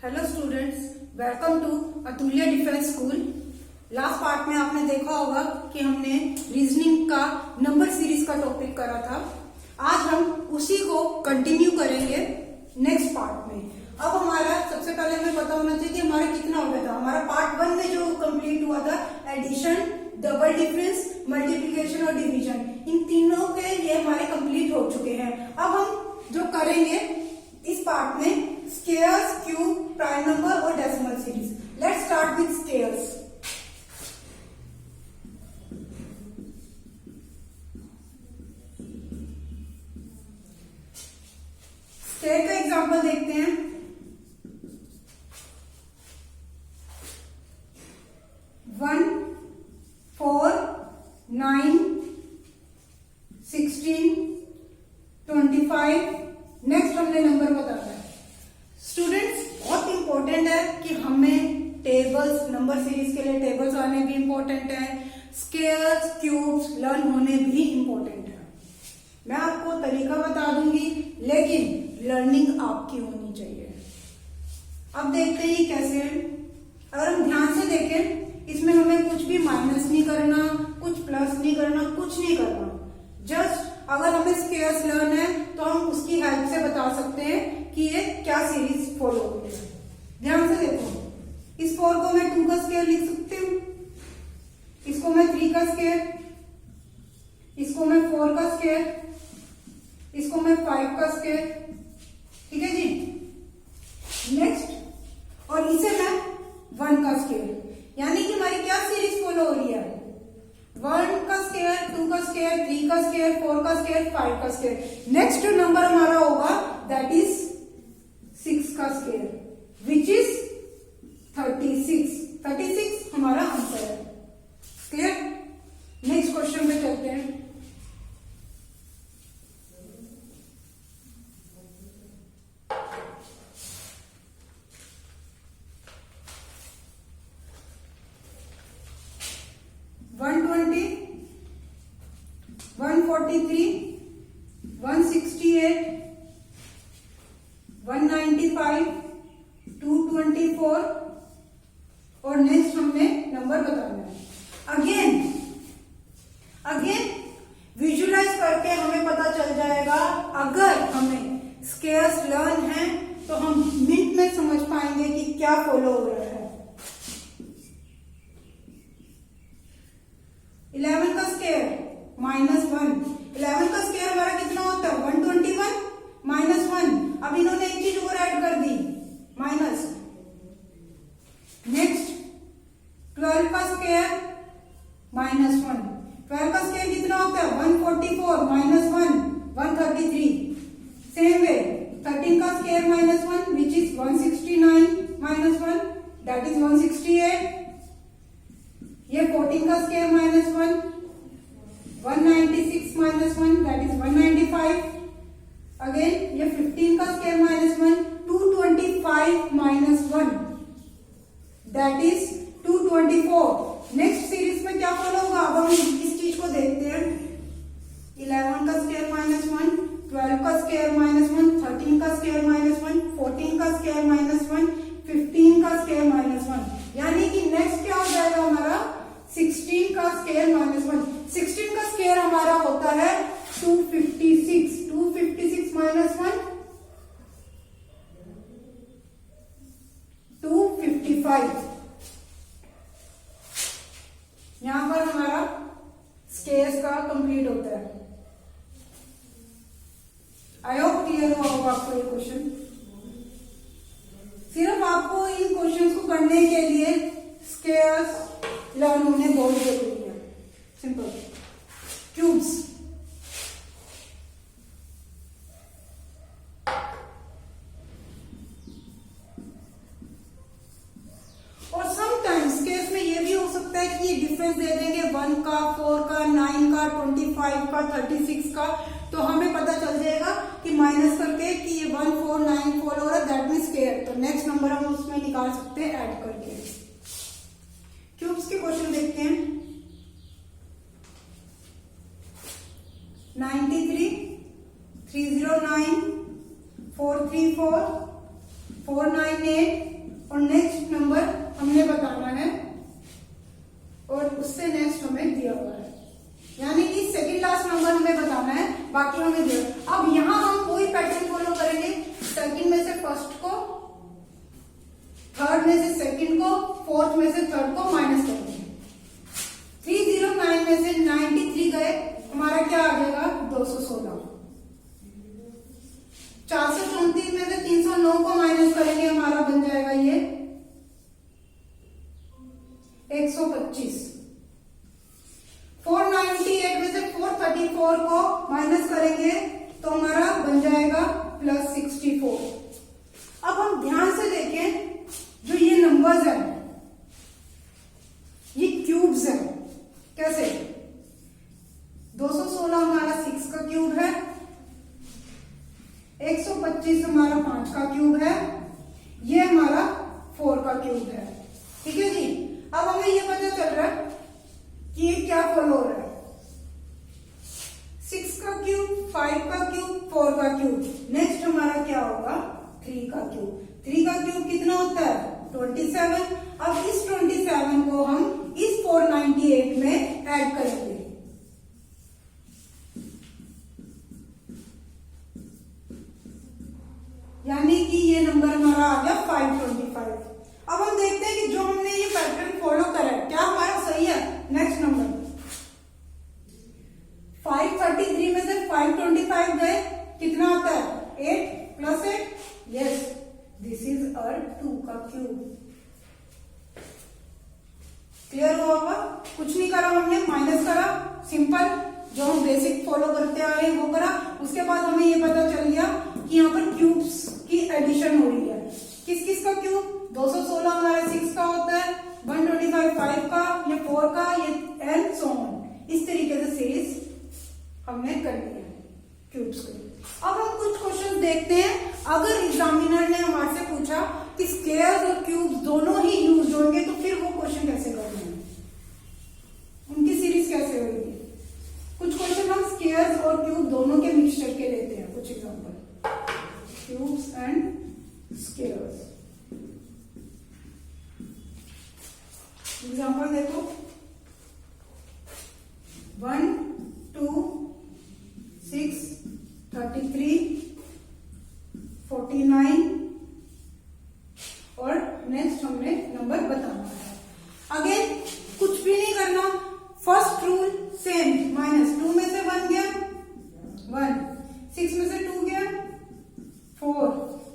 Hello students, welcome to अतुल्य defence school. Last part में आपने देखा होगा कि हमने रीजनिंग का नंबर सीरीज का टॉपिक करा था। आज हम उसी को कंटिन्यू करेंगे नेक्स्ट पार्ट में। अब हमारा सबसे पहले हमें पता होना चाहिए कि हमारा कितना हो गया था। हमारा पार्ट 1 में जो कंप्लीट हुआ था एडिशन, डबल डिफरेंस, मल्टीप्लिकेशन और डिवीजन, इन तीनों के ये हमारे कंप्लीट हो चुके हैं। अब हम जो करेंगे इस पार्ट में स्क्वायर्स, क्यूब, प्राइम नंबर और decimal series. Let's start with squares. Square का एग्जांपल देखते हैं। 1, 4, 9, 16, 25। नेक्स्ट हमने नंबर बताना है। स्टूडेंट्स, बहुत इंपॉर्टेंट है कि हमें टेबल्स, नंबर सीरीज के लिए टेबल्स आने भी इंपॉर्टेंट है, स्क्वायर्स, क्यूब्स लर्न होने भी इंपॉर्टेंट है। मैं आपको तरीका बता दूंगी, लेकिन लर्निंग आपकी होनी चाहिए। अब देखते हैं कैसे। अगर हम ध्यान से देखें, इसमें हमें कुछ भी माइनस नहीं करना, कुछ प्लस नहीं करना, कुछ नहीं करना। जस्ट अगर हमें स्क्वायर्स लर्न है तो हम उसकी हेल्प से बता सकते हैं कि ये क्या सीरीज फॉलो होती है। ध्यान से देखो, इस 4 को मैं 2 का स्क्वायर लिख सकती हूँ, इसको मैं 3 का स्क्वायर, इसको मैं 4 का स्क्वायर, इसको मैं 5 का स्क्वायर। ठीक है जी। नेक्स्ट, और इसे मैं 1 का स्क्वायर। यानी कि हमारी क्या सीरीज फॉलो हो रही है? 1 का स्क्वायर, 2 का स्क्वायर, 3 का स्क्वायर, 4 का स्क्वायर, 5 का स्क्वायर। नेक्स्ट नंबर हमारा होगा दैट इज 6 का स्क्वायर, विच इज 36। 36 हमारा आंसर है। क्लियर? नेक्स्ट क्वेश्चन पे चलते हैं। वन 143, 168, 195, 224 और नेक्स्ट हमने नंबर बताना है। अगेन विजुलाइज करके हमें पता चल जाएगा। अगर हमें स्क्वायर्स लर्न है तो हम मिनट में समझ पाएंगे कि क्या फॉलो हो रहा है। 11 का स्क्वायर -1। 11 का स्क्वायर हमारा कितना होता है? 121 -1। अब इन्होंने एक चीज और ऐड कर दी, माइनस। नेक्स्ट 12 का स्क्वायर -1। 12 का स्क्वायर कितना होता है? 144 -1 133। सेम वे 13 का square -1 which is 169 -1 that is 168। ये 14 का स्क्वायर -1 196 -1 दैट इज 195। अगेन ये 15 का square -1 225 -1 that is 224। Next series में क्या फॉलो होगा? अब हम इस चीज को देखते हैं। 11 का स्क्वायर -1, 12 का स्क्वायर -1, 13 का स्क्वायर -1, 14 का स्क्वायर -1, 15 का स्क्वायर -1। यानी कि नेक्स्ट क्या हो जाएगा हमारा? 16 का स्क्वायर -1। 16 का स्क्वायर हमारा होता है 256। 256 -1 255। यहां पर हमारा स्क्वायर्स का कंप्लीट होता है। आई होप क्लियर हुआ होगा आपको ये क्वेश्चन। सिर्फ आपको इन क्वेश्चंस को करने के लिए स्क्वायर्स लर्न होने बहुत जरूरी है। सिंपल। क्यूब्स, और समटाइम्स केस में ये भी हो सकता है कि ये डिफरेंस दे देंगे 1 का, 4 का, 9 का, 25 का, 36 का। तो हमें पता चल जाएगा कि माइनस करके कि ये 1 4 9 4 हो रहा है, दैट मीन्स स्क्वायर। तो नेक्स्ट नंबर हम उसमें निकाल सकते हैं ऐड करके। क्यूब्स के क्वेश्चन देखते हैं। 93, 309, 434, 498 और नेक्स्ट नंबर हमने बताना है और उससे नेक्स्ट हमें दिया हुआ है, यानी कि सेकंड लास्ट नंबर हमें बताना है, बाकी हमें दिया। अब यहाँ हम वही पैटर्न फॉलो करेंगे, सेकंड में से फर्स्ट को, थर्ड में से सेकंड को, फोर्थ में से थर्ड को माइनस करेंगे। 309 में से 93 गए, हमारा क्या आ जाएगा 216। 434 में से 309 को माइनस करेंगे, हमारा बन जाएगा ये 125। 498 में से 434 को माइनस करेंगे तो हमारा बन जाएगा +64। अब हम ध्यान से देखें, जो ये नंबर्स हैं ये क्यूब्स हैं। कैसे? 216 हमारा 6 का क्यूब है, 125 हमारा 5 का क्यूब है, ये हमारा 4 का क्यूब है। ठीक है जी। अब हमें ये पता चल रहा है कि ये क्या फॉलो हो रहा है, 6 का क्यूब, 5 का क्यूब, 4 का क्यूब। नेक्स्ट हमारा क्या होगा 3 का क्यूब। 3 का क्यूब कितना होता है 27। अब इस 27 को हम इस 498 में ऐड करेंगे, यानी कि ये नंबर हमारा आ गया 525। अब हम देखते हैं कि जो हमने ये पैटर्न फॉलो करा है क्या हमारा सही है। नेक्स्ट नंबर 533 में से 525 गए, कितना आता है 8 + 8। यस, दिस इज अवर 2 का क्यूब। क्लियर हुआ होगा? कुछ नहीं करा हमने, माइनस करा, सिंपल जो हम बेसिक फॉलो करते आ रहे हैं वो करा। उसके बाद हमें ये पता चल गया कि यहाँ पर क्यूब्स की एडिशन हो रही है। किस किस का क्यूब? 216 हमारा 6 का होता है, 125 5 का, ये 4 का, ये एंड सो ऑन। इस तरीके से सीरीज हमने कर ली है क्यूब्स को। अब हम कुछ क्वेश्चन देखते हैं। अगर एग्जामिनर ने हमारे से पूछा कि स्क्वायर्स और क्यूब्स दोनों ही यूज होंगे तो फिर वो क्वेश्चन कैसे करने हैं, उनकी सीरीज कैसे होगी। कुछ क्वेश्चन हम स्क्वायर्स और क्यूब दोनों के मिक्सचर के लेते हैं। कुछ example, cubes and squares. Example देखो, 1 2 6 33 49 और नेक्स्ट हमने नंबर बताना है। अगेन कुछ भी नहीं करना, फर्स्ट रूल सेम, -2 में से 1 गया 1, 6 में से 2 गया 4,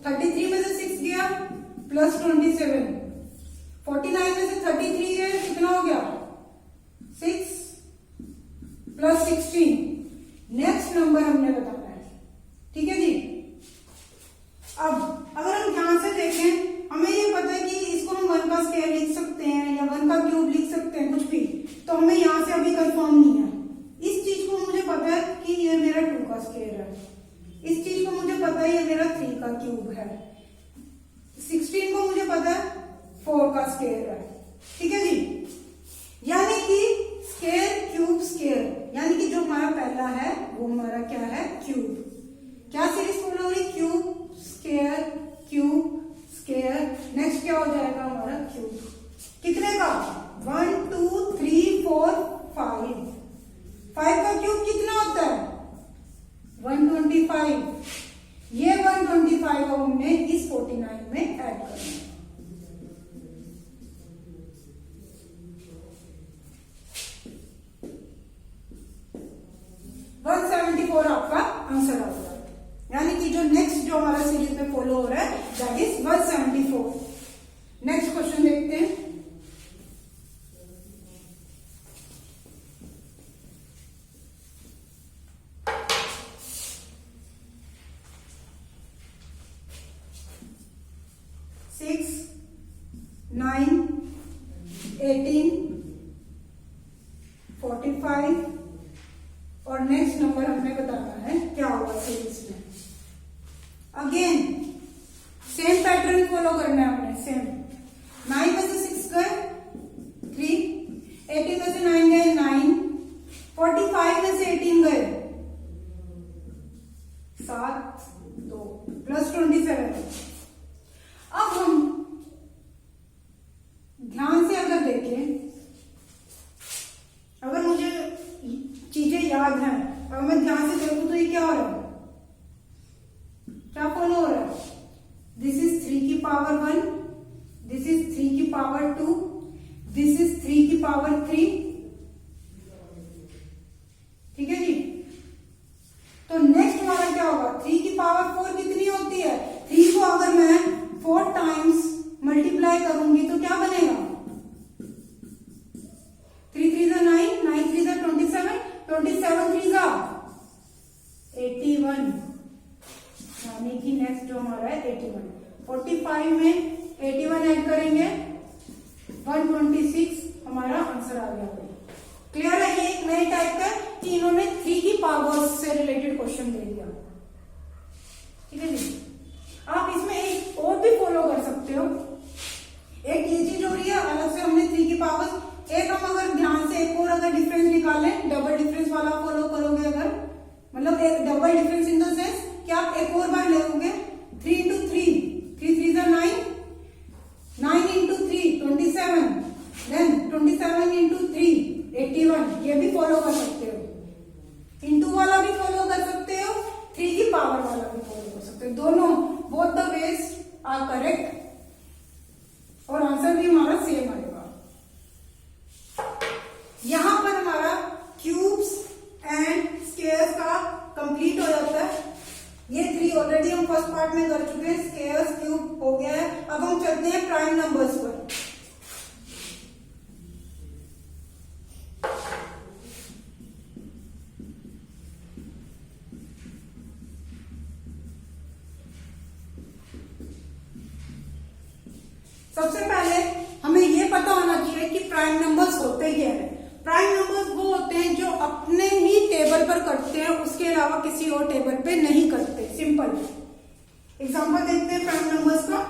33 में से 6 गया +27, 49 में से 33 है, कितना हो गया 6 + 16। नेक्स्ट नंबर हमने बताना है। ठीक है जी। अब अगर हम ध्यान से देखें, हमें ये पता है कि इसको हम 1 का स्क्वायर लिख सकते हैं या 1 का क्यूब लिख सकते हैं, कुछ भी। तो हमें यहां से अभी कंफर्म नहीं है। इस चीज को मुझे पता है कि ये मेरा 2 का स्क्वायर है, इस चीज को मुझे पता है ये मेरा 3 का क्यूब है, 16 को मुझे पता है 4 का स्क्वायर है। ठीक है जी। यानी कि स्क्वायर क्यूब स्क्वायर, यानी कि जो हमारा पहला है वो हमारा क्या है क्यूब। क्या सीरीज फॉलो हो रही, cube square cube square. Next क्या हो जाएगा हमारा क्यूब, कितने का 1 2 3 4 5। 5 का क्यूब कितना होता है 125। ये 125 को हमने इस 49 में ऐड करना है। आपका आंसर आ गया, यानी कि जो नेक्स्ट जो हमारा सीरीज में फॉलो हो रहा है दैट इज 174। नेक्स्ट क्वेश्चन देखते हैं। सिक्स 9 18 45 और नेक्स्ट नंबर हमने बताना है क्या होगा सीरीज में। अगेन सेम पैटर्न फॉलो करना है हमने, सेम। 9 में से 6 गए 3, 18 में से 9 गए 9, 45 में से 18 गए 7 2 +27। हमारा है 81। 45 में 81 ऐड करेंगे 126 हमारा आंसर आ गया। क्लियर है? ये एक नए टाइप का कि इन्होंने 3 की पावर्स से रिलेटेड क्वेश्चन दे दिया। ठीक है जी। आप इसमें एक और भी फॉलो कर सकते हो। एक ये चीज हो रही है, अलग से हमने 3 की पावर्स। एक हम अगर ध्यान से एक और अगर डिफरेंस निकालें, डबल डिफरेंस वाला फॉलो करोगे अगर, मतलब एक double difference in the sense कि आप एक और बार लेोगे 3 into 3, 3 3 are 9, 9 into 3 27, then 27 into 3 81। ये भी फॉलो कर सकते हो। इंटू वाला भी फॉलो कर सकते हो, 3 की पावर वाला भी फॉलो कर सकते हो। दोनों both the ways are correct और आंसर भी हमारा सेम आएगा। यहां पर हमारा क्यूब्स एंड स्क्वायर्स का कंप्लीट हो जाता है। ये 3 ऑलरेडी हम फर्स्ट पार्ट में कर चुके हैं, स्क्वायर्स क्यूब हो गया है। अब हम चलते हैं प्राइम नंबर्स पर। सबसे पहले हमें यह पता होना चाहिए कि प्राइम नंबर्स होते क्या है। प्राइम नंबर्स वो होते हैं जो अपने ही टेबल पर करते हैं, उसके अलावा किसी और टेबल पे नहीं करते। सिंपल एग्जांपल देखते हैं प्राइम नंबर्स का।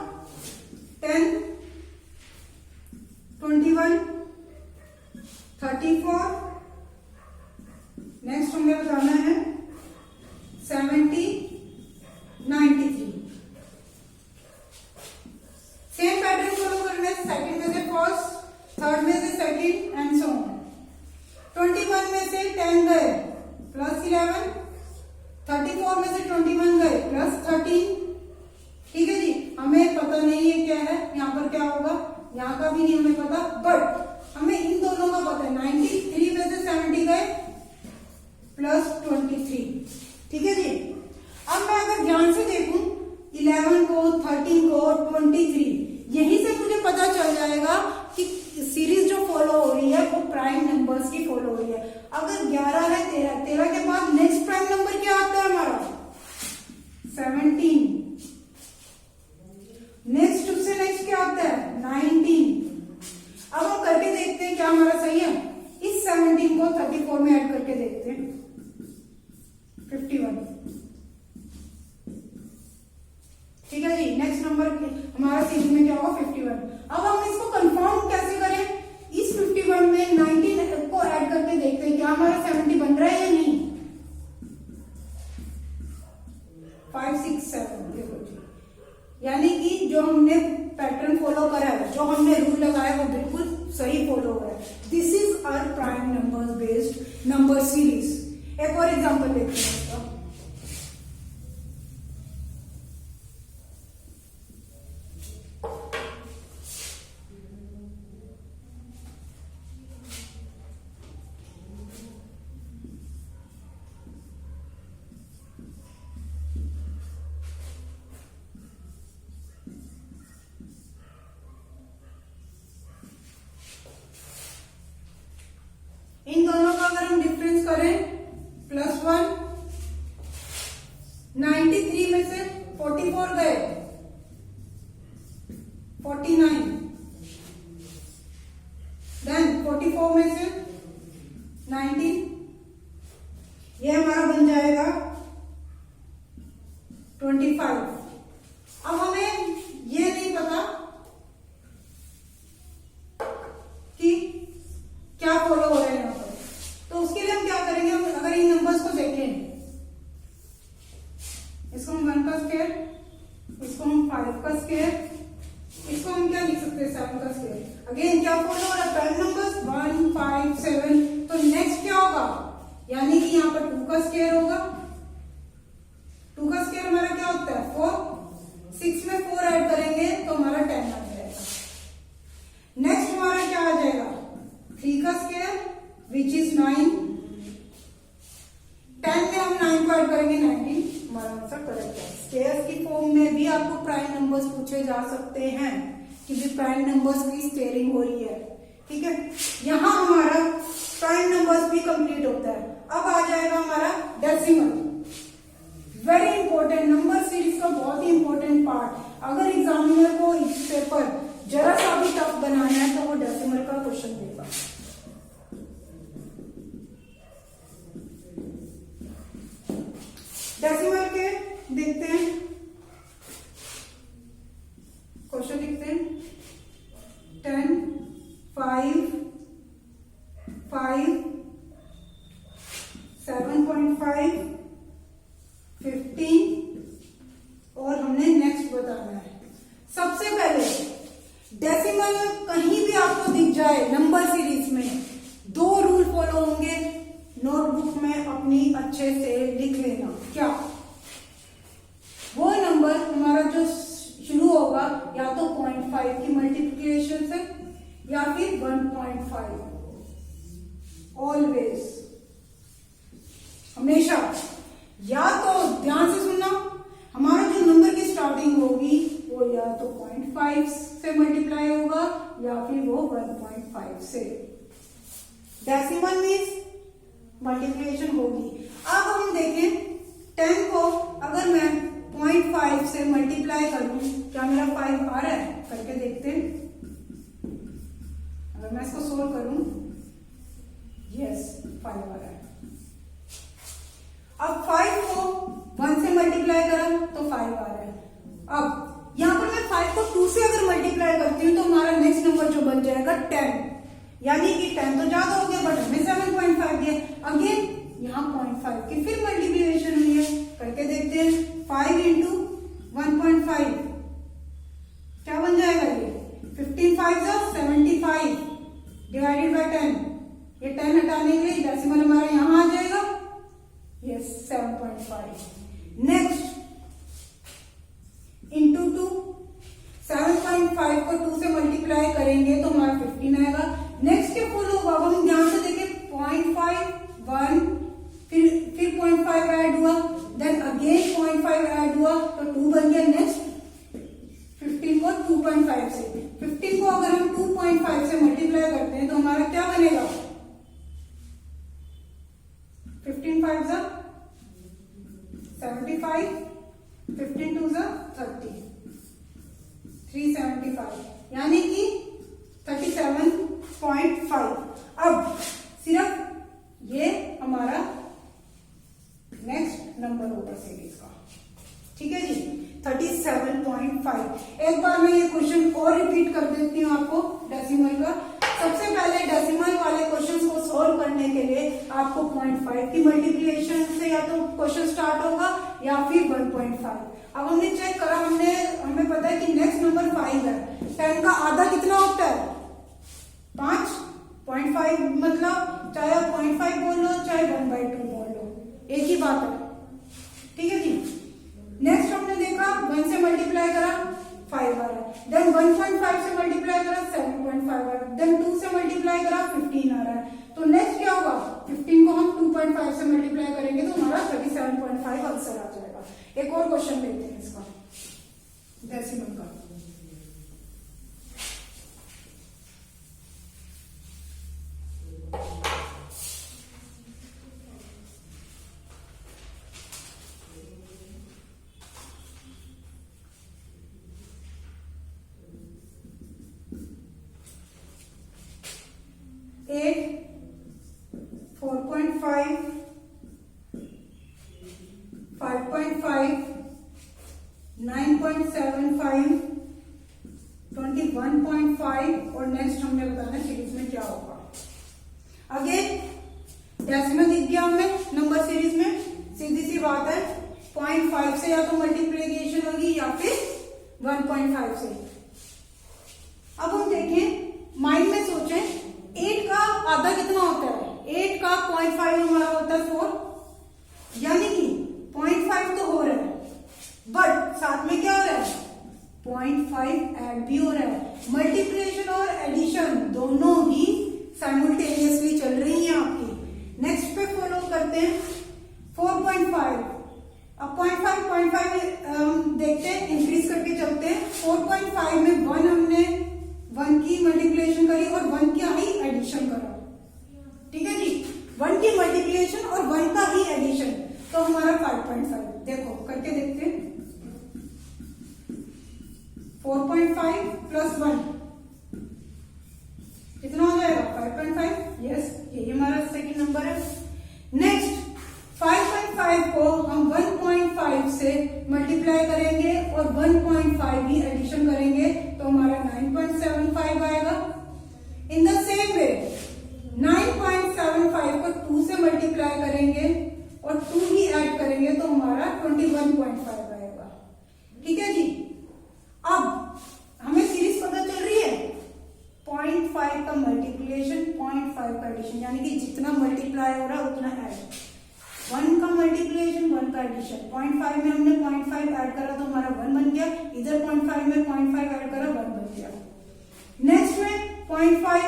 10, 21, 34, नेक्स्ट हमें बताना है 70, 93। सेम पैटर्न फॉलो करना है। सेकंड में से फर्स्ट, थर्ड में से सेकंड एंड सो ऑन। 21 में से 10 गए प्लस 11, 34 में से 21 गए प्लस 13। ठीक है जी। हमें पता नहीं है क्या है यहाँ पर, क्या होगा यहाँ का भी नहीं हमें पता, बट हमें इन दोनों का पता है। 93 में से 70 गए प्लस 23। ठीक है जी। अब मैं अगर ध्यान से देखूं 11 को, 13 को, 23, यहीं से मुझे पता चल जाएगा कि सीरीज जो फॉलो हो रही है वो प्राइम नंबर्स की फॉलो हो रही है। अगर 11 है 13, 13 के बाद नेक्स्ट प्राइम नंबर क्या आता है हमारा 17, नेक्स्ट उससे नेक्स्ट क्या आता है 19। अब हम करके देखते हैं क्या हमारा सही है। इस 17 को 34 में ऐड करके देखते हैं 51। ठीक है जी। नेक्स्ट नंबर हमारा सीरीज में क्या होगा 51। अब हम इसको कंफर्म कैसे करें, इस 51 में 19 को ऐड करके देखते हैं क्या हमारा 70 बन रहा है या नहीं। 5 6 7 देखो जी, यानी कि जो हमने पैटर्न फॉलो करा है, जो हमने रूल लगाया है वो बिल्कुल सही फॉलो हो रहा है। This is our prime numbers based number series. एक और एग्जांपल देखते हैं इसका। इन दोनों का अगर हम डिफरेंस करें +1, 93 में से 44 गए 49, देन 44 में से 19, ये हमारा बन जाएगा 25। अब हमें ये नहीं पता कि क्या फॉलो हो रहा है यहाँ पर, तो उसके लिए हम क्या करेंगे। हम अगर इन नंबर्स को देखें, इसको हम 1 का स्क्वायर, इसको हम 5 का स्क्वायर, इसको हम क्या लिख सकते हैं 7 का स्क्वायर। अगेन क्या फॉलो हो रहा है प्राइम नंबर्स 1 5 7। तो नेक्स्ट क्या होगा, यानी कि यहाँ पर 2 का स्क्वायर होगा। 2 का स्क्वायर हमारा क्या होता है 4। 6 में 4 ऐड करेंगे तो हमारा 10 आ जाएगा। नेक्स्ट हमारा क्या आ जाएगा 3 का स्क्वायर विच इज 9। 10 में हम 9 को ऐड करेंगे 19, हमारा आंसर करेक्ट है। स्क्वायर्स की फॉर्म में भी आपको प्राइम नंबर्स पूछे जा सकते हैं कि भी प्राइम नंबर्स की स्क्वायरिंग हो रही है। ठीक है, यहां हमारा प्राइम नंबर्स भी कंप्लीट होता है। अब आ जाएगा हमारा decimal. Very important number series series का बहुत ही इंपॉर्टेंट पार्ट। अगर एग्जामिनर को इस पेपर जरा सा भी टफ बनाना है तो वो डेसिमल का क्वेश्चन देगा। डेसिमल के देखते हैं क्वेश्चन, लिखते हैं 10, 5, 5, 7.5, 15 और हमने नेक्स्ट बताना है। सबसे पहले डेसिमल कहीं भी आपको दिख जाए नंबर सीरीज में, 2 रूल फॉलो होंगे, नोटबुक में अपनी अच्छे से लिख लेना। क्या? वो नंबर हमारा जो शुरू होगा या तो 0.5 की मल्टीप्लिकेशन से या फिर 1.5। ऑलवेज, हमेशा, या तो ध्यान से सुनना, हमारा जो नंबर की स्टार्टिंग होगी वो या तो 0.5 से मल्टीप्लाई होगा या फिर वो 1.5 से। डेसिमल मीन्स मल्टीप्लिकेशन होगी। अब हम देखें 10 को अगर मैं 0.5 से मल्टीप्लाई करूं, क्या मेरा 5 आ रहा है? करके देखते हैं। अगर मैं इसको सोल्व करूं, यस 5 आ रहा है। अब 5 को 1 से मल्टीप्लाई करा तो 5 आ रहा है। अब यहां पर मैं 5 को 2 से अगर मल्टीप्लाई करती हूं तो हमारा नेक्स्ट नंबर जो बन जाएगा 10, यानी कि 10 तो ज्यादा हो गया बट हमें 7.5 दिया। अगेन यहाँ 0.5 की फिर मल्टीप्लिकेशन हुई है, करके देखते हैं। 5 इंटू 1.5 क्या बन जाएगा? ये 15 5 75 डिवाइडेड बाय 10। ये 10 हटाने के लिए डेसिमल हमारा यहाँ आ जाएगा, यस 7.5। नेक्स्ट इंटू 2, 7.5 को 2 से मल्टीप्लाई करेंगे तो हमारा 15 आएगा। नेक्स्ट के फुल होगा, हम ध्यान से देखें 0.5 1, फिर 0.5 ऐड हुआ, देन अगेन 0.5 ऐड हुआ तो 2 बन गया। नेक्स्ट 15 को 2.5 से, 15 को अगर हम 2.5 से मल्टीप्लाई करते हैं तो हमारा क्या बनेगा? 15 5 75, 15 2 30, 375, यानी कि 37.5। अब सिर्फ ये हमारा नेक्स्ट नंबर होगा सीरीज का, ठीक है जी, 37.5। एक बार मैं ये क्वेश्चन और रिपीट कर देती हूँ आपको डेसिमल का। सबसे पहले डेसिमल वाले क्वेश्चन को सॉल्व करने के लिए आपको 0.5 की मल्टीप्लिकेशन से या तो क्वेश्चन स्टार्ट होगा या फिर 1.5। अब हमने चेक करा, हमें पता है कि नेक्स्ट नंबर 5 है। 10 का आधा कितना होता है? 5। 0.5 मतलब चाहे आप 0.5 बोल लो चाहे 1/2 बोल लो, एक ही बात है, ठीक है जी। नेक्स्ट हमने देखा 1 से मल्टीप्लाई करा 5 आ रहा है, देन 1.5 से मल्टीप्लाई करा 7.5 आ रहा है, देन 2 से मल्टीप्लाई करा 15 आ रहा है। तो नेक्स्ट क्या होगा? 15 को हम 2.5 से मल्टीप्लाई करेंगे तो हमारा 37.5 आंसर आ जाएगा। एक और क्वेश्चन लेते हैं इसका डेसिमल का। एट 4.5 5.5 9.75 21.5 और नेक्स्ट हमने बताना सीरीज में क्या होगा। अगेन डेसिमल दिख गया हमें नंबर सीरीज में, सीधी सी बात है 0.5 से या तो मल्टीप्लिकेशन होगी या फिर 1.5 से। अब हम देखें, माइंड में सोचें 8 का आधा कितना होता है? 8 का 0.5 हमारा होता है 4, यानी कि 0.5 तो हो रहा है बट साथ में क्या हो रहा है? 0.5 ऐड भी हो रहा है। मल्टीप्लिकेशन और एडिशन दोनों ही साइमल्टेनियसली चल रही हैं आपकी। नेक्स्ट पे फॉलो करते हैं 4.5। अब 0.5 देखते हैं, इंक्रीज करके चलते हैं। 4.5 में 1 हमने 1 की मल्टीप्लिकेशन करी और 1 का ही एडिशन करा, ठीक है जी। 1 की मल्टीप्लिकेशन और 1 का ही एडिशन, तो हमारा 5.5। देखो करके देखते हैं। 2.5 प्लस 1 कितना हो जाएगा 5.5। यस, यही हमारा सेकंड नंबर है। नेक्स्ट 5.5 को हम 1.5 से मल्टीप्लाई करेंगे और 1.5 ही एडिशन करेंगे तो हमारा 9.75 आएगा। इन द सेम वे 9.75 को 2 से मल्टीप्लाई करेंगे और 2 ही ऐड करेंगे तो हमारा 21.5 आएगा। ठीक है जी। अब हमें सीरीज पता चल रही है, 0.5 का मल्टीप्लिकेशन 0.5 का एडिशन, यानी कि जितना मल्टीप्लाई हो रहा है उतना ऐड। 1 का मल्टीप्लिकेशन 1 का एडिशन। 0.5 में हमने 0.5 ऐड करा तो हमारा 1 बन गया, इधर 0.5 में 0.5 ऐड करा 1 बन गया। नेक्स्ट में 0.5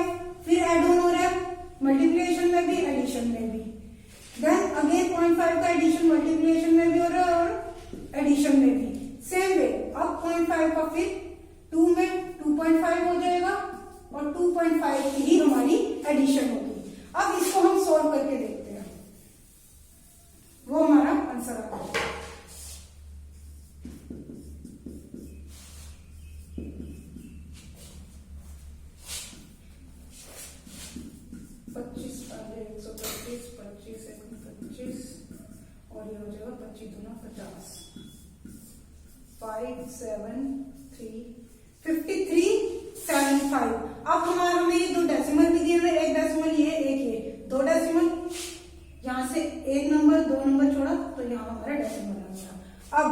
फिर ऐड ऑन हो रहा है मल्टीप्लिकेशन में भी एडिशन में भी। देन अगेन 0.5 का एडिशन मल्टीप्लिकेशन में भी हो रहा है और एडिशन में भी। सेम वे अब 0.5 का फिर 2 में 2.5 हो जाएगा और 2.5 की ही हमारी एडिशन होगी। अब इसको हम सॉल्व करके देखते हैं, वो हमारा आंसर आ गया। और ये हो जाएगा 25 दूना 50, 5 7 3 5375। अब हमें ये दो डेसिमल भी दिए हुए, एक डेसिमल ये एक ये, दो डेसिमल यहां से एक नंबर 2 नंबर छोड़ा तो यहाँ हमारा डेसिमल आ गया। अब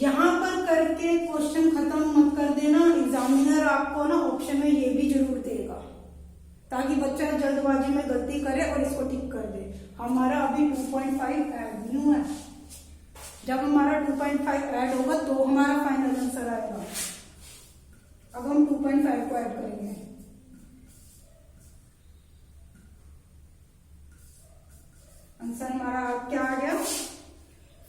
यहां पर करके क्वेश्चन खत्म मत कर देना, एग्जामिनर आपको ना ऑप्शन में ये भी जरूर देगा ताकि बच्चा जल्दबाजी में गलती करे और इसको टिक कर दे। हमारा अभी 2.5 ऐड नहीं हुआ है, जब हमारा 2.5 ऐड होगा तो हमारा फाइनल आंसर आएगा। अब हम 2.5 को ऐड करेंगे। आंसर हमारा क्या आ गया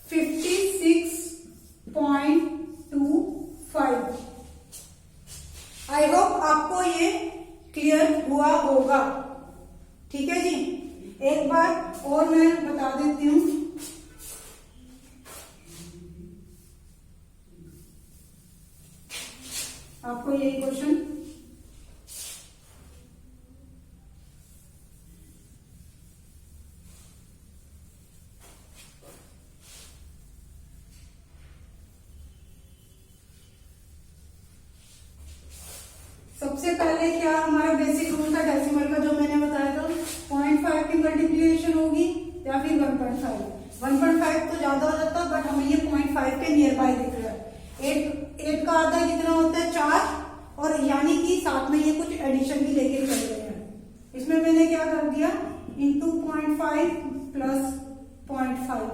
56.25। आई होप आपको ये क्लियर हुआ होगा। ठीक है जी। एक बार और मैं बता देती हूं, आपको यही क्वेश्चन सबसे पहले क्या हमारा बेसिक रूल था डेसिमल का जो मैंने बताया था, 0.5 की मल्टीप्लिकेशन होगी या फिर 1.5। 1.5 तो ज्यादा हो जाता बट हमें ये 0.5 के नियर बाय दिख रहा है। 8 का आधा कितना होता है 4, और यानी कि साथ में ये कुछ एडिशन भी लेके चल रहे हैं। इसमें मैंने क्या कर दिया इंटू 0.5 प्लस 0.5।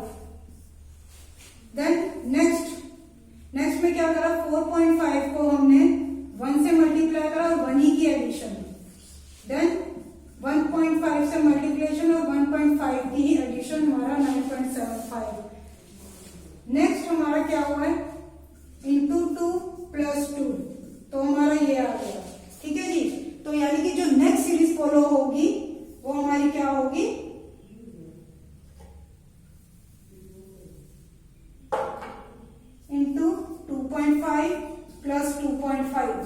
देन नेक्स्ट में क्या करा 4.5 को हमने 1 से मल्टीप्लाई करा और 1 ही की एडिशन। देन 1.5 से मल्टीप्लिकेशन और 1.5 की ही एडिशन, हमारा 9.75। नेक्स्ट हमारा क्या हुआ है इंटू 2 प्लस 2, तो हमारा ये आ गया। ठीक है जी। तो यानी कि जो नेक्स्ट सीरीज फॉलो होगी वो हमारी क्या होगी इंटू 2.5 प्लस 2.5,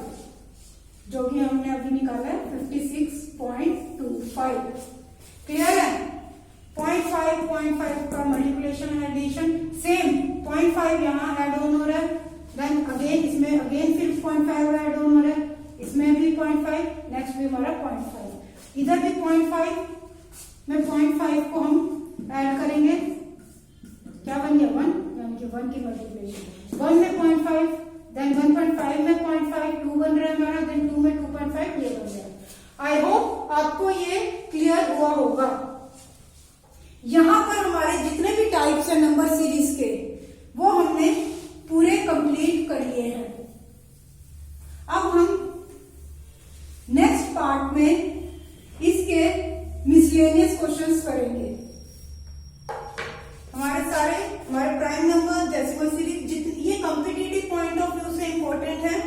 जो कि हमने अभी निकाला है 56.25। क्लियर है। 0.5 का मल्टीप्लिकेशन एडिशन सेम 0.5 यहाँ ऐड ऑन हो रहा है। देन अगेन इसमें अगेन फिर 0.5 ऐड ऑन हो रहा है, इसमें भी 0.5, नेक्स्ट भी हमारा 0.5, इधर भी 0.5 में 0.5 को हम ऐड करेंगे, क्या बन गया 1, यानी कि 1 की मल्टीप्लिकेशन। 1 में 0.5, देन 1.5 में 0.5, 2 बन रहा है हमारा, देन 2 में 2.5 ये बन गया। आई होप आपको ये क्लियर हुआ होगा। यहां पर हमारे जितने भी टाइप्स है नंबर सीरीज के वो हमने पूरे कंप्लीट कर लिए हैं। अब हम नेक्स्ट पार्ट में इसके मिसलेनियस क्वेश्चंस करेंगे। हमारे प्राइम नंबर डेसिमल सीरीज ये कॉम्पिटिटिव पॉइंट ऑफ व्यू से इंपॉर्टेंट है,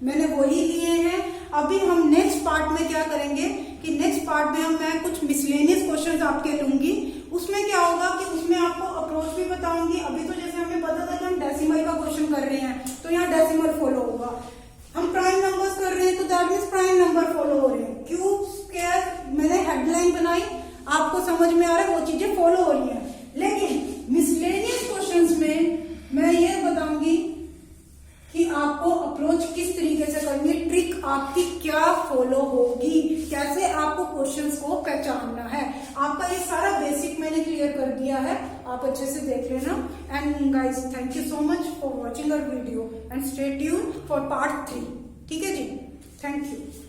मैंने वही लिए हैं। अभी हम नेक्स्ट पार्ट में क्या करेंगे कि नेक्स्ट पार्ट में मैं कुछ मिसलेनियस क्वेश्चंस आपके लूंगी। उसमें क्या होगा कि उसमें आपको अप्रोच भी बताऊंगी। अभी तो जैसे हमें पता था कि हम डेसिमल का क्वेश्चन कर रहे हैं तो यहाँ डेसिमल फॉलो होगा। हम प्राइम हो रहे हैं। क्यूब स्क्वायर मैंने हेडलाइन बनाई, आपको समझ में आ रहा है, वो चीजें फॉलो हो रही हैं। लेकिन मिसलेनियस क्वेश्चंस में मैं ये बताऊंगी कि आपको अप्रोच किस तरीके से करनी है, ट्रिक आपकी क्या फॉलो होगी, कैसे आपको क्वेश्चंस को पहचानना है। आपका ये सारा बेसिक मैंने क्लियर कर दिया है, आप अच्छे से देख लेना। And guys thank you so much for watching our video and stay tune for part 3। ठीक है जी, थैंक यू।